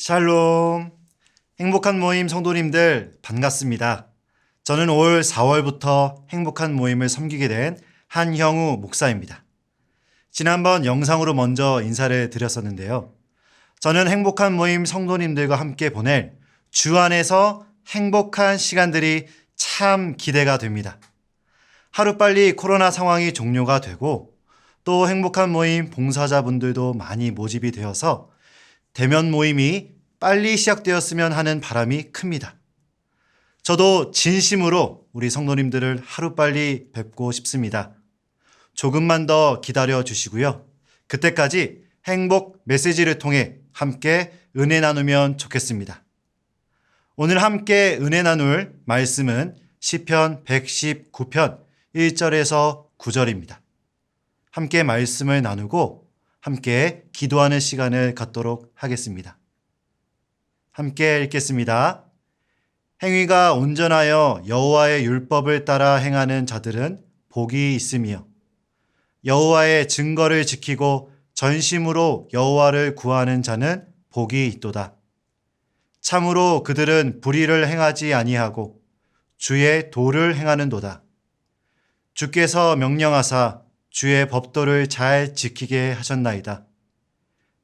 샬롬. 행복한 모임 성도님들 반갑습니다. 저는 올 4월부터 행복한 모임을 섬기게 된 한형우 목사입니다. 지난번 영상으로 먼저 인사를 드렸었는데요. 저는 행복한 모임 성도님들과 함께 보낼 주 안에서 행복한 시간들이 참 기대가 됩니다. 하루빨리 코로나 상황이 종료가 되고 또 행복한 모임 봉사자분들도 많이 모집이 되어서 대면 모임이 빨리 시작되었으면 하는 바람이 큽니다. 저도 진심으로 우리 성도님들을 하루빨리 뵙고 싶습니다. 조금만 더 기다려 주시고요. 그때까지 행복 메시지를 통해 함께 은혜 나누면 좋겠습니다. 오늘 함께 은혜 나눌 말씀은 시편 119편 1절에서 9절입니다. 함께 말씀을 나누고 함께 기도하는 시간을 갖도록 하겠습니다. 함께 읽겠습니다. 행위가 온전하여 여호와의 율법을 따라 행하는 자들은 복이 있으며 여호와의 증거를 지키고 전심으로 여호와를 구하는 자는 복이 있도다. 참으로 그들은 불의를 행하지 아니하고 주의 도를 행하는도다. 주께서 명령하사 주의 법도를 잘 지키게 하셨나이다.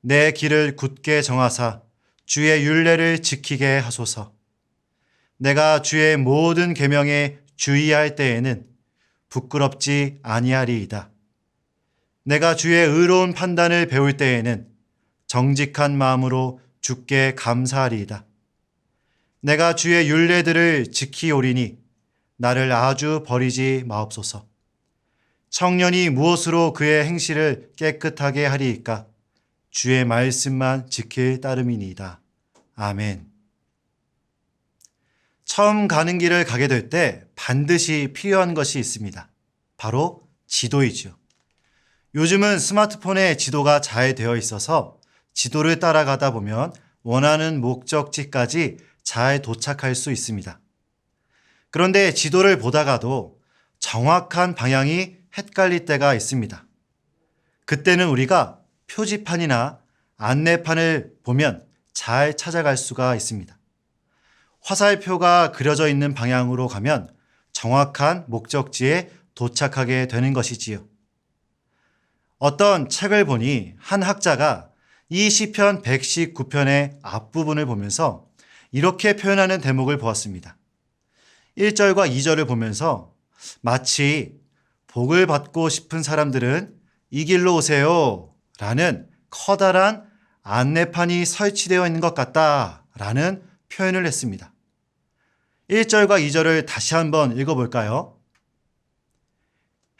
내 길을 굳게 정하사 주의 율례를 지키게 하소서. 내가 주의 모든 계명에 주의할 때에는 부끄럽지 아니하리이다. 내가 주의 의로운 판단을 배울 때에는 정직한 마음으로 주께 감사하리이다. 내가 주의 율례들을 지키오리니 나를 아주 버리지 마옵소서. 청년이 무엇으로 그의 행실을 깨끗하게 하리이까? 주의 말씀만 지킬 따름이니이다. 아멘. 처음 가는 길을 가게 될 때 반드시 필요한 것이 있습니다. 바로 지도이지요. 요즘은 스마트폰에 지도가 잘 되어 있어서 지도를 따라가다 보면 원하는 목적지까지 잘 도착할 수 있습니다. 그런데 지도를 보다가도 정확한 방향이 헷갈릴 때가 있습니다. 그때는 우리가 표지판이나 안내판을 보면 잘 찾아갈 수가 있습니다. 화살표가 그려져 있는 방향으로 가면 정확한 목적지에 도착하게 되는 것이지요. 어떤 책을 보니 한 학자가 이 시편 119편의 앞부분을 보면서 이렇게 표현하는 대목을 보았습니다. 1절과 2절을 보면서 마치 복을 받고 싶은 사람들은 이 길로 오세요 라는 커다란 안내판이 설치되어 있는 것 같다 라는 표현을 했습니다. 1절과 2절을 다시 한번 읽어볼까요?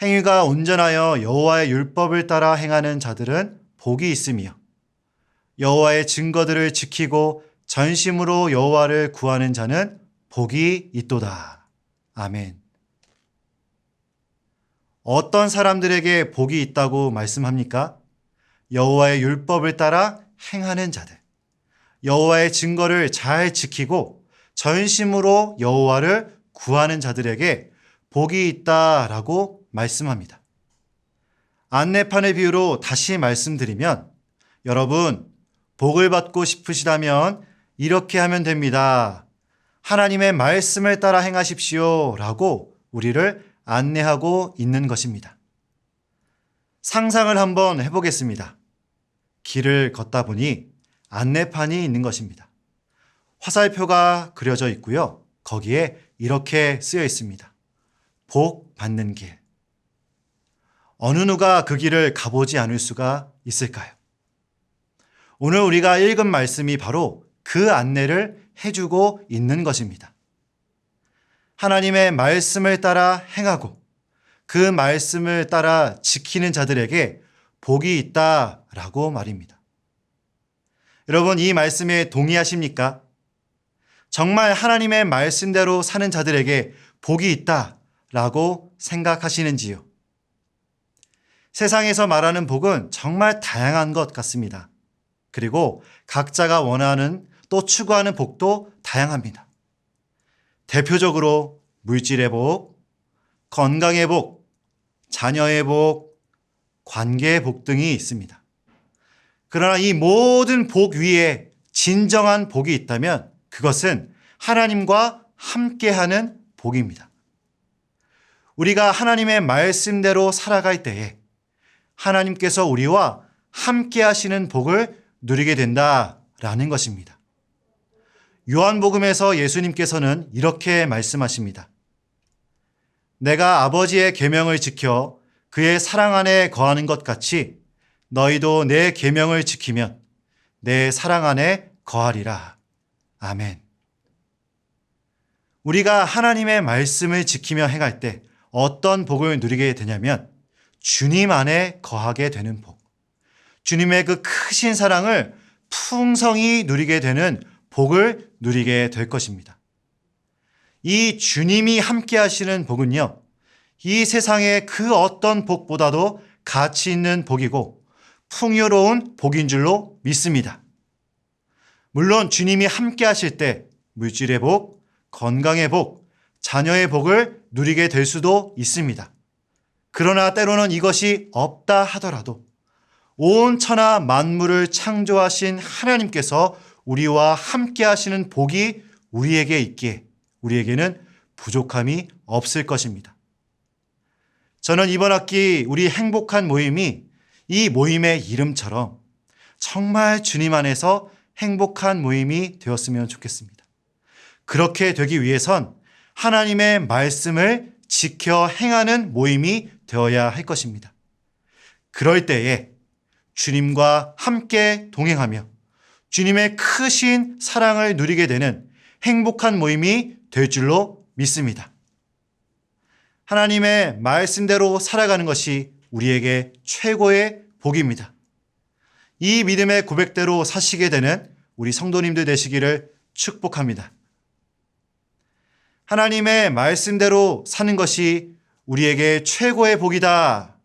행위가 온전하여 여호와의 율법을 따라 행하는 자들은 복이 있으며 여호와의 증거들을 지키고 전심으로 여호와를 구하는 자는 복이 있도다. 아멘. 어떤 사람들에게 복이 있다고 말씀합니까? 여호와의 율법을 따라 행하는 자들, 여호와의 증거를 잘 지키고 전심으로 여호와를 구하는 자들에게 복이 있다라고 말씀합니다. 안내판의 비유로 다시 말씀드리면 여러분, 복을 받고 싶으시다면 이렇게 하면 됩니다. 하나님의 말씀을 따라 행하십시오 라고 우리를 안내하고 있는 것입니다. 상상을 한번 해보겠습니다. 길을 걷다 보니 안내판이 있는 것입니다. 화살표가 그려져 있고요. 거기에 이렇게 쓰여 있습니다. 복 받는 길. 어느 누가 그 길을 가보지 않을 수가 있을까요? 오늘 우리가 읽은 말씀이 바로 그 안내를 해주고 있는 것입니다. 하나님의 말씀을 따라 행하고 그 말씀을 따라 지키는 자들에게 복이 있다라고 말입니다. 여러분, 이 말씀에 동의하십니까? 정말 하나님의 말씀대로 사는 자들에게 복이 있다라고 생각하시는지요? 세상에서 말하는 복은 정말 다양한 것 같습니다. 그리고 각자가 원하는 또 추구하는 복도 다양합니다. 대표적으로 물질의 복, 건강의 복, 자녀의 복, 관계의 복 등이 있습니다. 그러나 이 모든 복 위에 진정한 복이 있다면 그것은 하나님과 함께하는 복입니다. 우리가 하나님의 말씀대로 살아갈 때에 하나님께서 우리와 함께 하시는 복을 누리게 된다라는 것입니다. 요한복음에서 예수님께서는 이렇게 말씀하십니다. 내가 아버지의 계명을 지켜 그의 사랑 안에 거하는 것 같이 너희도 내 계명을 지키면 내 사랑 안에 거하리라. 아멘. 우리가 하나님의 말씀을 지키며 행할 때 어떤 복을 누리게 되냐면 주님 안에 거하게 되는 복. 주님의 그 크신 사랑을 풍성히 누리게 되는 복을 누리게 될 것입니다. 이 주님이 함께 하시는 복은요, 이 세상의 그 어떤 복보다도 가치 있는 복이고 풍요로운 복인 줄로 믿습니다. 물론 주님이 함께 하실 때 물질의 복, 건강의 복, 자녀의 복을 누리게 될 수도 있습니다. 그러나 때로는 이것이 없다 하더라도 온 천하 만물을 창조하신 하나님께서 우리와 함께 하시는 복이 우리에게 있기에 우리에게는 부족함이 없을 것입니다. 저는 이번 학기 우리 행복한 모임이 이 모임의 이름처럼 정말 주님 안에서 행복한 모임이 되었으면 좋겠습니다. 그렇게 되기 위해선 하나님의 말씀을 지켜 행하는 모임이 되어야 할 것입니다. 그럴 때에 주님과 함께 동행하며 주님의 크신 사랑을 누리게 되는 행복한 모임이 될 줄로 믿습니다. 하나님의 말씀대로 살아가는 것이 우리에게 최고의 복입니다. 이 믿음의 고백대로 사시게 되는 우리 성도님들 되시기를 축복합니다. 하나님의 말씀대로 사는 것이 우리에게 최고의 복이다.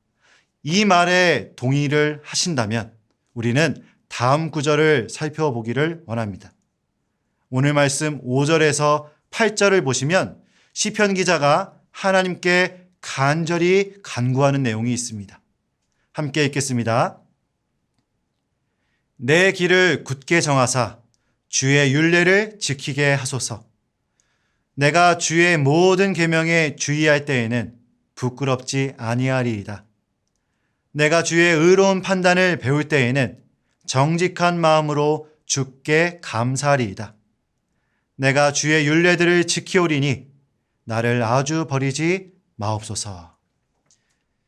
이 말에 동의를 하신다면 우리는 다음 구절을 살펴보기를 원합니다. 오늘 말씀 5절에서 8절을 보시면 시편 기자가 하나님께 간절히 간구하는 내용이 있습니다. 함께 읽겠습니다. 내 길을 굳게 정하사 주의 율례를 지키게 하소서. 내가 주의 모든 계명에 주의할 때에는 부끄럽지 아니하리이다. 내가 주의 의로운 판단을 배울 때에는 정직한 마음으로 주께 감사하리이다. 내가 주의 율례들을 지키오리니 나를 아주 버리지 마옵소서.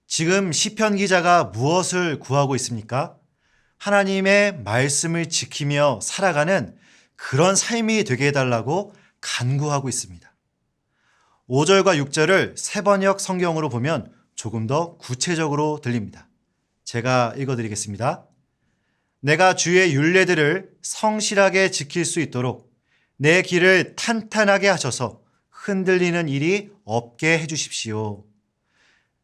지금 시편 기자가 무엇을 구하고 있습니까? 하나님의 말씀을 지키며 살아가는 그런 삶이 되게 해달라고 간구하고 있습니다. 5절과 6절을 세번역 성경으로 보면 조금 더 구체적으로 들립니다. 제가 읽어드리겠습니다. 내가 주의 율례들을 성실하게 지킬 수 있도록 내 길을 탄탄하게 하셔서 흔들리는 일이 없게 해주십시오.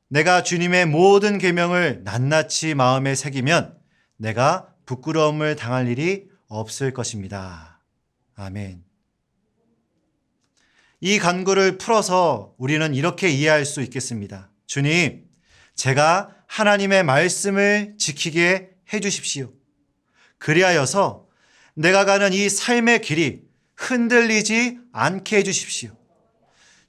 내가 주님의 모든 계명을 낱낱이 마음에 새기면 내가 부끄러움을 당할 일이 없을 것입니다. 아멘. 이 간구를 풀어서 우리는 이렇게 이해할 수 있겠습니다. 주님, 제가 하나님의 말씀을 지키게 해주십시오. 그리하여서 내가 가는 이 삶의 길이 흔들리지 않게 해주십시오.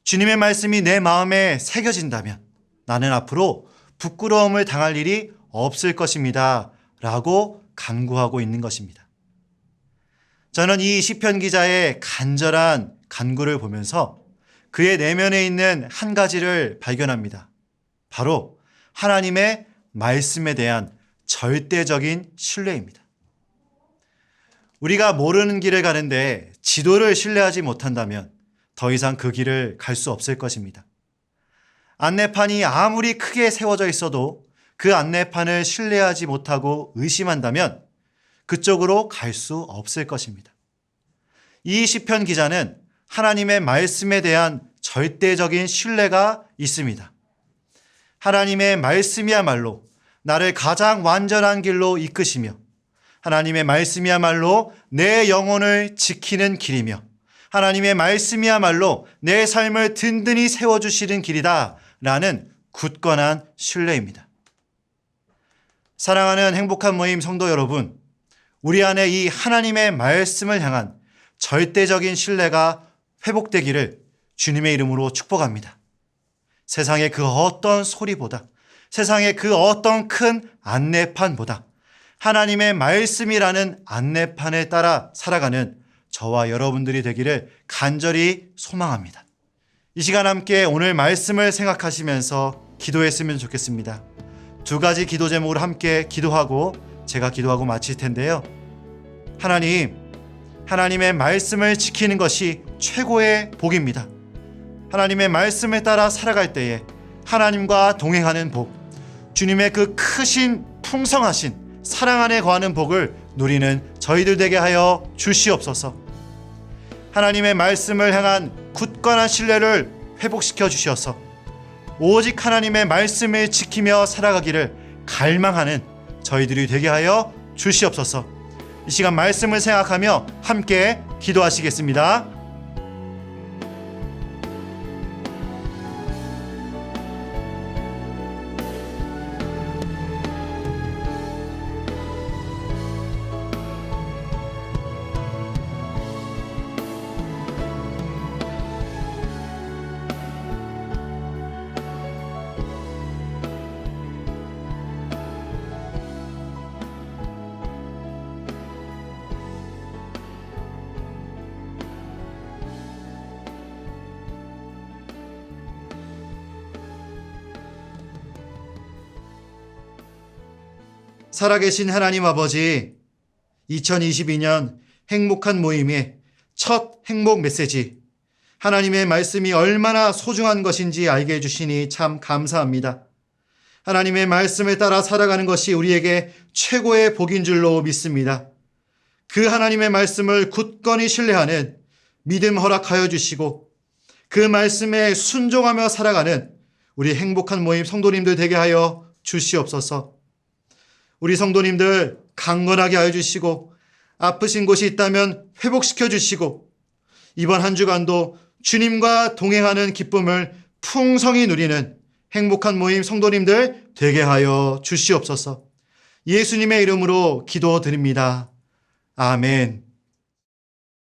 주님의 말씀이 내 마음에 새겨진다면 나는 앞으로 부끄러움을 당할 일이 없을 것입니다. 라고 간구하고 있는 것입니다. 저는 이 시편 기자의 간절한 간구를 보면서 그의 내면에 있는 한 가지를 발견합니다. 바로 하나님의 말씀에 대한 절대적인 신뢰입니다. 우리가 모르는 길을 가는데 지도를 신뢰하지 못한다면 더 이상 그 길을 갈 수 없을 것입니다. 안내판이 아무리 크게 세워져 있어도 그 안내판을 신뢰하지 못하고 의심한다면 그쪽으로 갈 수 없을 것입니다. 이 시편 기자는 하나님의 말씀에 대한 절대적인 신뢰가 있습니다. 하나님의 말씀이야말로 나를 가장 완전한 길로 이끄시며 하나님의 말씀이야말로 내 영혼을 지키는 길이며 하나님의 말씀이야말로 내 삶을 든든히 세워주시는 길이다 라는 굳건한 신뢰입니다. 사랑하는 행복한 모임 성도 여러분, 우리 안에 이 하나님의 말씀을 향한 절대적인 신뢰가 회복되기를 주님의 이름으로 축복합니다. 세상의 그 어떤 소리보다, 세상의 그 어떤 큰 안내판보다 하나님의 말씀이라는 안내판에 따라 살아가는 저와 여러분들이 되기를 간절히 소망합니다. 이 시간 함께 오늘 말씀을 생각하시면서 기도했으면 좋겠습니다. 두 가지 기도 제목을 함께 기도하고 제가 기도하고 마칠 텐데요. 하나님, 하나님의 말씀을 지키는 것이 최고의 복입니다. 하나님의 말씀에 따라 살아갈 때에 하나님과 동행하는 복, 주님의 그 크신 풍성하신 사랑 안에 거하는 복을 누리는 저희들 되게 하여 주시옵소서. 하나님의 말씀을 향한 굳건한 신뢰를 회복시켜 주셔서 오직 하나님의 말씀을 지키며 살아가기를 갈망하는 저희들이 되게 하여 주시옵소서. 이 시간 말씀을 생각하며 함께 기도하시겠습니다. 살아계신 하나님 아버지, 2022년 행복한 모임의 첫 행복 메시지, 하나님의 말씀이 얼마나 소중한 것인지 알게 해주시니 참 감사합니다. 하나님의 말씀에 따라 살아가는 것이 우리에게 최고의 복인 줄로 믿습니다. 그 하나님의 말씀을 굳건히 신뢰하는 믿음 허락하여 주시고 그 말씀에 순종하며 살아가는 우리 행복한 모임 성도님들 되게 하여 주시옵소서. 우리 성도님들 강건하게 하여 주시고 아프신 곳이 있다면 회복시켜 주시고 이번 한 주간도 주님과 동행하는 기쁨을 풍성히 누리는 행복한 모임 성도님들 되게 하여 주시옵소서. 예수님의 이름으로 기도드립니다. 아멘.